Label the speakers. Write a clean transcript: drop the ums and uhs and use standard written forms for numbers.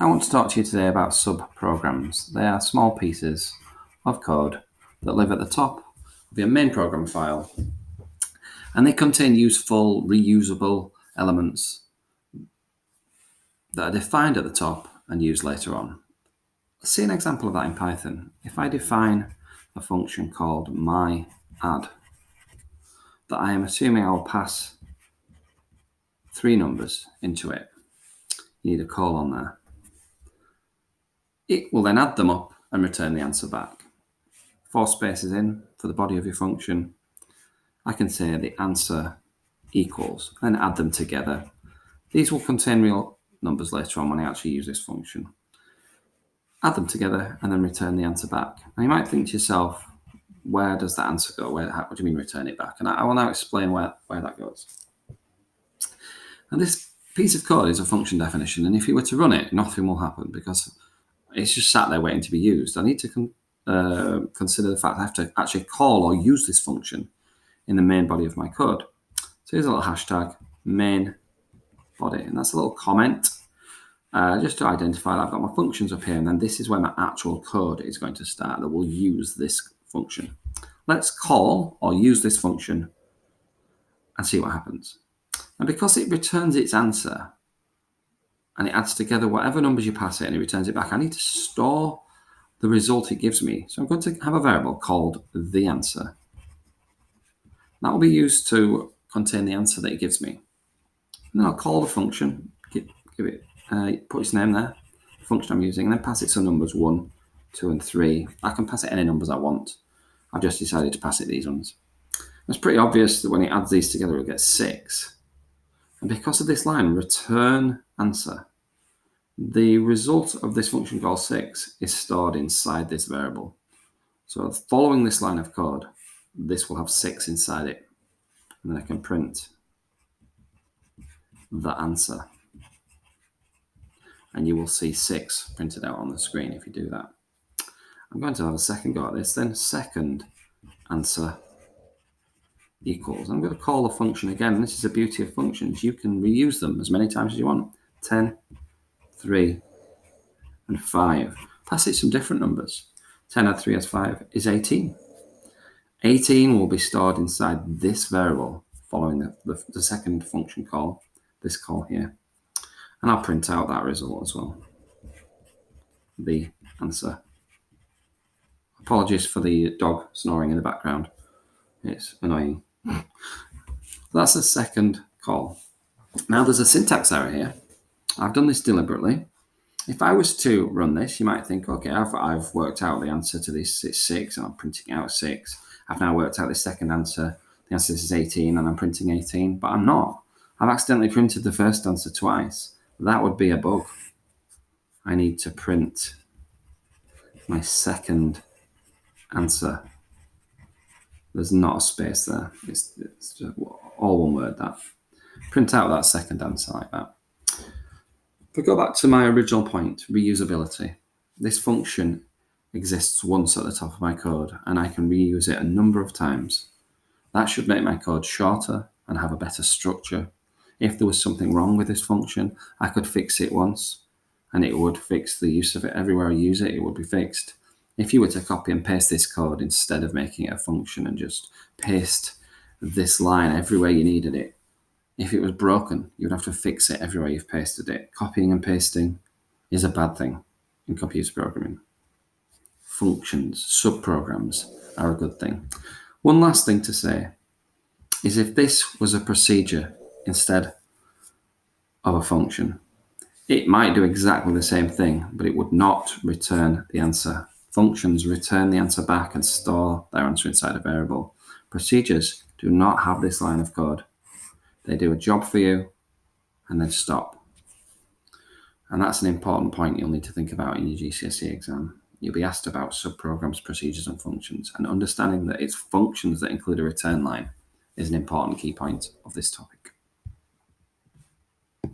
Speaker 1: I want to talk to you today about subprograms. They are small pieces of code that live at the top of your main program file, and they contain useful, reusable elements that are defined at the top and used later on. Let's see an example of that in Python. If I define a function called myAdd that I am assuming I'll pass 3 numbers into it, you need a call on there. It will then add them up and return the answer back. 4 spaces in for the body of your function, I can say the answer equals, and add them together. These will contain real numbers later on when I actually use this function. Add them together and then return the answer back. And you might think to yourself, where does that answer go? What do you mean return it back? And I will now explain where that goes. And this piece of code is a function definition, and if you were to run it, nothing will happen because it's just sat there waiting to be used. I need to consider the fact I have to actually call or use this function in the main body of my code. So here's a little hashtag main body, and that's a little comment just to identify that I've got my functions up here, and then this is where my actual code is going to start that will use this function. Let's call or use this function and see what happens. And because it returns its answer and it adds together whatever numbers you pass it and it returns it back, I need to store the result it gives me. So I'm going to have a variable called the answer. That will be used to contain the answer that it gives me. And then I'll call the function, give it, put its name there, the function I'm using, and then pass it some numbers 1, 2, and 3. I can pass it any numbers I want. I've just decided to pass it these ones. It's pretty obvious that when it adds these together, it gets 6. And because of this line, return answer, the result of this function called 6 is stored inside this variable. So following this line of code, this will have 6 inside it. And then I can print the answer. And you will see 6 printed out on the screen if you do that. I'm going to have a second go at this then. Second answer equals. I'm going to call the function again. This is the beauty of functions. You can reuse them as many times as you want. 10, 3, and 5. Pass it some different numbers. 10 add 3 as 5 is 18. 18 will be stored inside this variable following the second function call, this call here. And I'll print out that result as well. The answer. Apologies for the dog snoring in the background. It's annoying. That's the second call. Now there's a syntax error here. I've done this deliberately. If I was to run this, you might think, okay, I've worked out the answer to this, it's 6, and I'm printing out 6. I've now worked out the second answer. The answer is 18, and I'm printing 18, but I'm not. I've accidentally printed the first answer twice. That would be a bug. I need to print my second answer. There's not a space there. It's just all one word, that. Print out that second answer like that. If I go back to my original point, reusability, this function exists once at the top of my code, and I can reuse it a number of times. That should make my code shorter and have a better structure. If there was something wrong with this function, I could fix it once, and it would fix the use of it. Everywhere I use it, it would be fixed. If you were to copy and paste this code instead of making it a function and just paste this line everywhere you needed it, if it was broken, you'd have to fix it everywhere you've pasted it. Copying and pasting is a bad thing in computer programming. Functions, subprograms are a good thing. One last thing to say is if this was a procedure instead of a function, it might do exactly the same thing, but it would not return the answer. Functions return the answer back and store their answer inside a variable. Procedures do not have this line of code. They do a job for you and then stop. And that's an important point you'll need to think about in your GCSE exam. You'll be asked about subprograms, procedures, and functions, and understanding that it's functions that include a return line is an important key point of this topic.